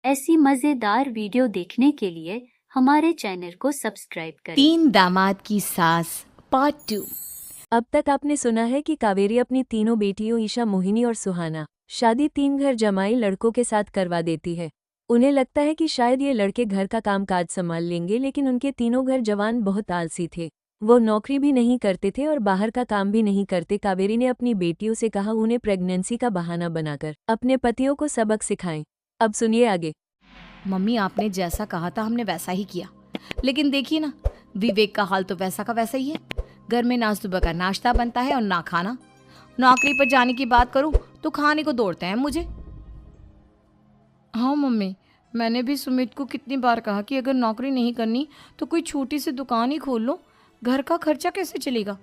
ऐसी मजेदार वीडियो देखने के लिए हमारे चैनल को सब्सक्राइब करें। 3 दामाद की सास पार्ट 2। अब तक आपने सुना है कि कावेरी अपनी तीनों बेटियों ईशा, मोहिनी और सुहाना शादी 3 घर जमाई लड़कों के साथ करवा देती है। उन्हें लगता है कि शायद ये लड़के घर का काम काज संभाल लेंगे, लेकिन उनके तीनों घर जवान बहुत आलसी थे। वो नौकरी भी नहीं करते थे और बाहर का काम भी नहीं करते। कावेरी ने अपनी बेटियों से कहा उन्हें प्रेगनेंसी का बहाना बनाकर अपने पतियों को सबक सिखाएं। अब सुनिए आगे। मम्मी, आपने जैसा कहा था हमने वैसा ही किया, लेकिन देखिए ना, विवेक का हाल तो वैसा का वैसा ही है। घर में ना सुबह का नाश्ता बनता है और ना खाना। नौकरी पर जाने की बात करूं तो खाने को दौड़ते हैं मुझे। हाँ मम्मी, मैंने भी सुमित को कितनी बार कहा कि अगर नौकरी नहीं करनी तो कोई छोटी सी दुकान ही खोल लो। घर का खर्चा कैसे चलेगा?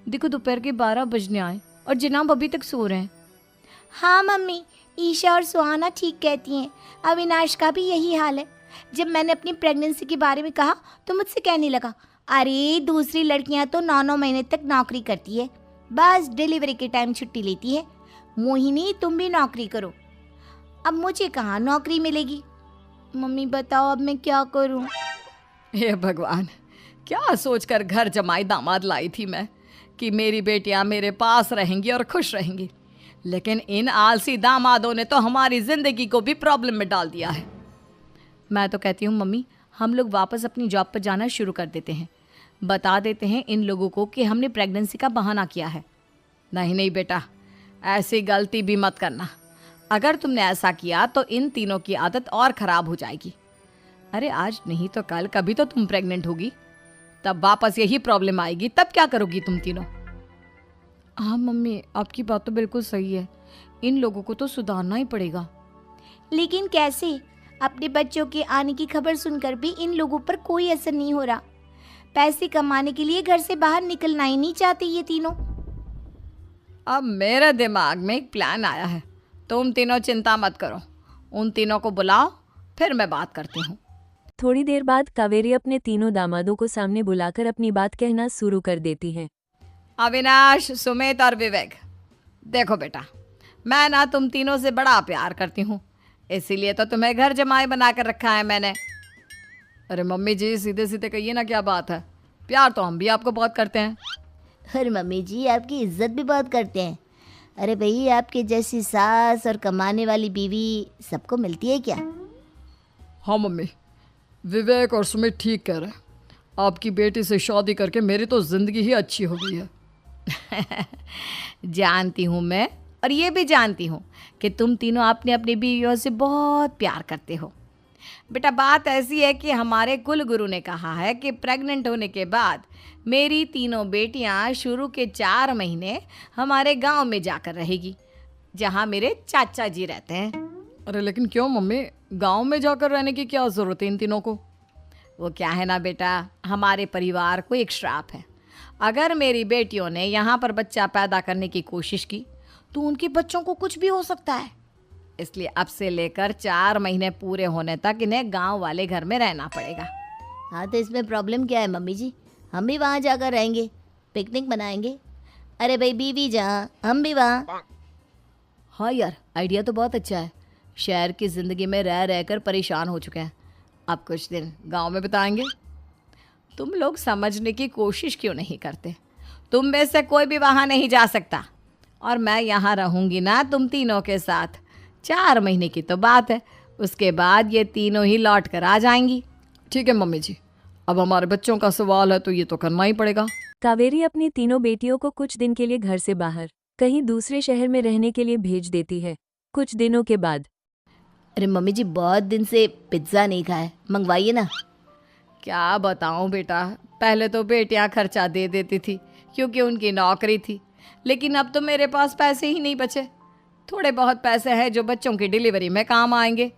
देखो दोपहर के 12 बजने आए और जनाब अभी तक सो रहे हैं। हाँ मम्मी, ईशा और सुहाना ठीक कहती हैं। अविनाश का भी यही हाल है। जब मैंने अपनी प्रेगनेंसी के बारे में कहा तो मुझसे कहने लगा, अरे दूसरी लड़कियां तो 9-9 महीने तक नौकरी करती है, बस डिलीवरी के टाइम छुट्टी लेती है। मोहिनी, तुम भी नौकरी करो। अब मुझे कहाँ नौकरी मिलेगी? मम्मी बताओ, अब मैं क्या करूँ? हे भगवान, क्या सोचकर घर जमाई दामाद लाई थी मैं कि मेरी बेटियां मेरे पास रहेंगी और खुश रहेंगी, लेकिन इन आलसी दामादों ने तो हमारी जिंदगी को भी प्रॉब्लम में डाल दिया है। मैं तो कहती हूँ मम्मी, हम लोग वापस अपनी जॉब पर जाना शुरू कर देते हैं। बता देते हैं इन लोगों को कि हमने प्रेगनेंसी का बहाना किया है। नहीं नहीं बेटा, ऐसी गलती भी मत करना। अगर तुमने ऐसा किया तो इन तीनों की आदत और ख़राब हो जाएगी। अरे आज नहीं तो कल कभी तो तुम प्रेग्नेंट होगी, तब वापस यही प्रॉब्लम आएगी। तब क्या करोगी तुम तीनों? हाँ मम्मी, आपकी बात तो बिल्कुल सही है। इन लोगों को तो सुधारना ही पड़ेगा। लेकिन कैसे? अपने बच्चों के आने की खबर सुनकर भी इन लोगों पर कोई असर नहीं हो रहा। पैसे कमाने के लिए घर से बाहर निकलना ही नहीं चाहते ये तीनों। अब मेरे दिमाग में एक प्लान आया है। तुम तीनों चिंता मत करो, उन तीनों को बुलाओ, फिर मैं बात करती हूँ। थोड़ी देर बाद कावेरी अपने तीनों दामादों को सामने बुलाकर अपनी बात कहना शुरू कर देती है। अविनाश, सुमित और विवेक, देखो बेटा, मैं ना तुम तीनों से बड़ा प्यार करती हूँ, इसीलिए तो तुम्हें घर जमाई बना कर रखा है मैंने। अरे मम्मी जी, सीधे सीधे कहिए ना, क्या बात है? प्यार तो हम भी आपको बहुत करते हैं। अरे मम्मी जी, आपकी इज्जत भी बहुत करते हैं। अरे भाई, आपके जैसी सास और कमाने वाली बीवी सबको मिलती है क्या? हाँ मम्मी, विवेक और सुमित ठीक कह रहे हैं। आपकी बेटी से शादी करके मेरी तो ज़िंदगी ही अच्छी हो गई है। जानती हूँ मैं, और ये भी जानती हूँ कि तुम तीनों अपने अपनी बीवियों से बहुत प्यार करते हो। बेटा, बात ऐसी है कि हमारे कुल गुरु ने कहा है कि प्रेग्नेंट होने के बाद मेरी तीनों बेटियां शुरू के 4 महीने हमारे गांव में जाकर रहेगी, जहां मेरे चाचा जी रहते हैं। अरे लेकिन क्यों मम्मी, गांव में जाकर रहने की क्या ज़रूरत है इन तीनों को? वो क्या है ना बेटा, हमारे परिवार को एक श्राप है। अगर मेरी बेटियों ने यहाँ पर बच्चा पैदा करने की कोशिश की तो उनके बच्चों को कुछ भी हो सकता है। इसलिए अब से लेकर 4 महीने पूरे होने तक इन्हें गांव वाले घर में रहना पड़ेगा। हाँ, तो इसमें प्रॉब्लम क्या है मम्मी जी? हम भी वहाँ जाकर रहेंगे, पिकनिक मनाएंगे। अरे भाई, बीवी जहाँ हम भी वहाँ। हाँ यार, आइडिया तो बहुत अच्छा है। शहर की ज़िंदगी में रह रहकर परेशान हो चुके हैं, अब कुछ दिन गांव में बिताएंगे। तुम लोग समझने की कोशिश क्यों नहीं करते? तुम में से कोई भी वहाँ नहीं जा सकता, और मैं यहाँ रहूँगी ना तुम तीनों के साथ। 4 महीने की तो बात है, उसके बाद ये तीनों ही लौट कर आ जाएंगी। ठीक है मम्मी जी, अब हमारे बच्चों का सवाल है तो ये तो करना ही पड़ेगा। कावेरी अपनी तीनों बेटियों को कुछ दिन के लिए घर से बाहर कहीं दूसरे शहर में रहने के लिए भेज देती है। कुछ दिनों के बाद, अरे मम्मी जी, बहुत दिन से पिज्ज़ा नहीं खाया, मंगवाइए ना। क्या बताऊँ बेटा, पहले तो बेटियाँ खर्चा दे देती थी क्योंकि उनकी नौकरी थी, लेकिन अब तो मेरे पास पैसे ही नहीं बचे। थोड़े बहुत पैसे हैं जो बच्चों की डिलीवरी में काम आएंगे।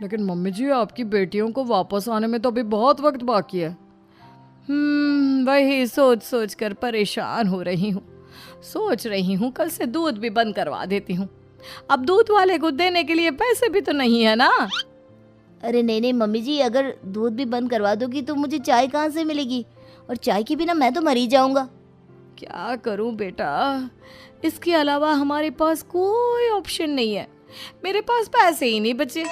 लेकिन मम्मी जी, आपकी बेटियों को वापस आने में तो अभी बहुत वक्त बाकी है। वही सोच सोच कर परेशान हो रही हूँ। सोच रही हूँ कल से दूध भी बंद करवा देती हूँ। अब दूध वाले को देने के लिए पैसे भी तो नहीं है ना। अरे नहीं नहीं मम्मी जी, अगर दूध भी बंद करवा दोगी तो मुझे चाय कहाँ से मिलेगी? और चाय के बिना मैं तो मर ही जाऊँगा। क्या करूँ बेटा, इसके अलावा हमारे पास कोई ऑप्शन नहीं है। मेरे पास पैसे ही नहीं बचे।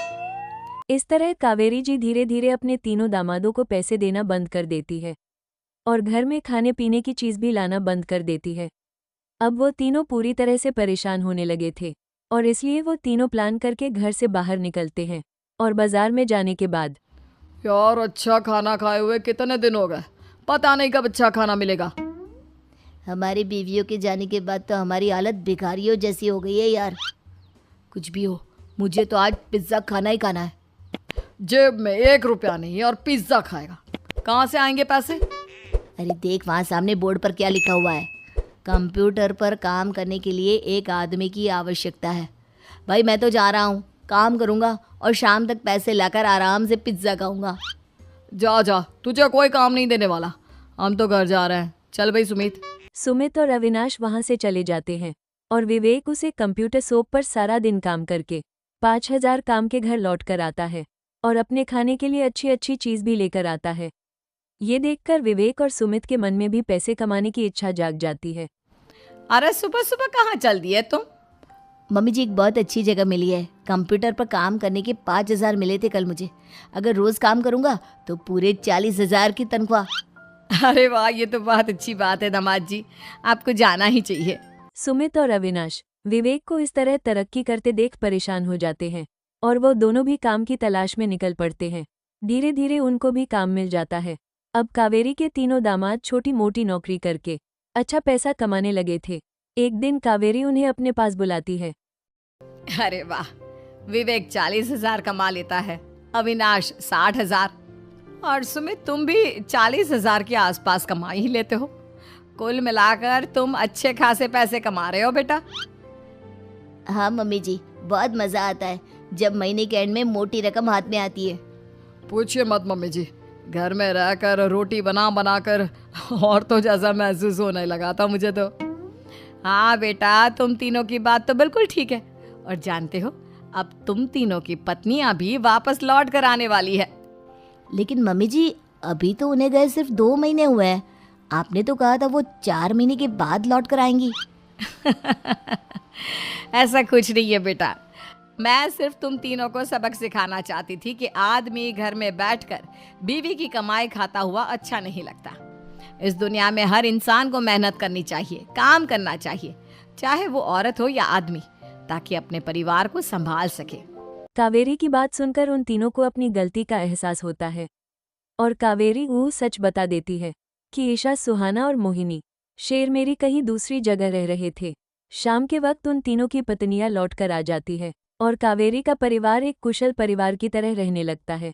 इस तरह कावेरी जी धीरे धीरे अपने तीनों दामादों को पैसे देना बंद कर देती है और घर में खाने पीने की चीज भी लाना बंद कर देती है। अब वो तीनों पूरी तरह से परेशान होने लगे थे और इसलिए वो तीनों प्लान करके घर से बाहर निकलते हैं और बाजार में जाने के बाद यार अच्छा खाना खाए हुए कितने दिन हो गए, पता नहीं कब अच्छा खाना मिलेगा। हमारी बीवियों के जाने के बाद तो हमारी हालत भिखारियों जैसी हो गई है यार। कुछ भी हो, मुझे तो आज पिज्ज़ा खाना ही खाना है। जेब में 1 रुपया नहीं है और पिज्ज़ा खाएगा, कहाँ से आएंगे पैसे? अरे देख वहाँ सामने बोर्ड पर क्या लिखा हुआ है, कंप्यूटर पर काम करने के लिए एक आदमी की आवश्यकता है। भाई मैं तो जा रहा हूँ, काम करूँगा और शाम तक पैसे लाकर आराम से पिज्ज़ा खाऊंगा। जा जा, तुझे कोई काम नहीं देने वाला, हम तो घर जा रहे हैं। चल भाई सुमित। सुमित और अविनाश वहां से चले जाते हैं और विवेक उसे कंप्यूटर शॉप पर सारा दिन काम करके 5,000 काम के घर लौट कर आता है और अपने खाने के लिए अच्छी अच्छी चीज भी लेकर आता है। ये देखकर विवेक और सुमित के मन में भी पैसे कमाने की इच्छा जाग जाती है। अरे सुबह सुबह कहाँ चल दिए तुम? मम्मी जी एक बहुत अच्छी जगह मिली है, कंप्यूटर पर काम करने के 5,000 मिले थे कल मुझे। अगर रोज़ काम करूँगा तो पूरे 40,000 की तनख्वाह। अरे वाह, ये तो बहुत अच्छी बात है दामाद जी, आपको जाना ही चाहिए। सुमित और अविनाश विवेक को इस तरह तरक्की करते देख परेशान हो जाते हैं और वो दोनों भी काम की तलाश में निकल पड़ते हैं। धीरे धीरे उनको भी काम मिल जाता है। अब कावेरी के तीनों दामाद छोटी मोटी नौकरी करके अच्छा पैसा कमाने लगे थे। एक दिन कावेरी उन्हें अपने पास बुलाती है। अरे वाह, विवेक 40,000 कमा लेता है, अविनाश 60,000 और सुमित तुम भी 40,000 के आसपास कमा ही लेते हो। कुल मिलाकर तुम अच्छे खासे पैसे कमा रहे हो बेटा। हाँ मम्मी जी, बहुत मज़ा आता है जब महीने के एंड में मोटी रकम हाथ में आती है। पूछिए मत मम्मी जी, घर में रहकर रोटी बना बना कर और तो जैसा महसूस होने लगा था मुझे तो। हाँ बेटा, तुम तीनों की बात तो बिल्कुल ठीक है और जानते हो अब तुम तीनों की पत्नियां भी वापस लौट कर आने वाली है। लेकिन मम्मी जी अभी तो उन्हें गए सिर्फ 2 महीने हुए हैं, आपने तो कहा था वो 4 महीने के बाद लौट कर आएंगी। ऐसा कुछ नहीं है बेटा, मैं सिर्फ तुम तीनों को सबक सिखाना चाहती थी कि आदमी घर में बैठकर बीवी की कमाई खाता हुआ अच्छा नहीं लगता। इस दुनिया में हर इंसान को मेहनत करनी चाहिए, काम करना चाहिए, चाहे वो औरत हो या आदमी, ताकि अपने परिवार को संभाल सके। कावेरी की बात सुनकर उन तीनों को अपनी गलती का एहसास होता है और कावेरी वो सच बता देती है कि ईशा, सुहाना और मोहिनी शेर मेरी कहीं दूसरी जगह रह रहे थे। शाम के वक्त उन तीनों की पत्नियां लौट कर आ जाती है और कावेरी का परिवार एक कुशल परिवार की तरह रहने लगता है।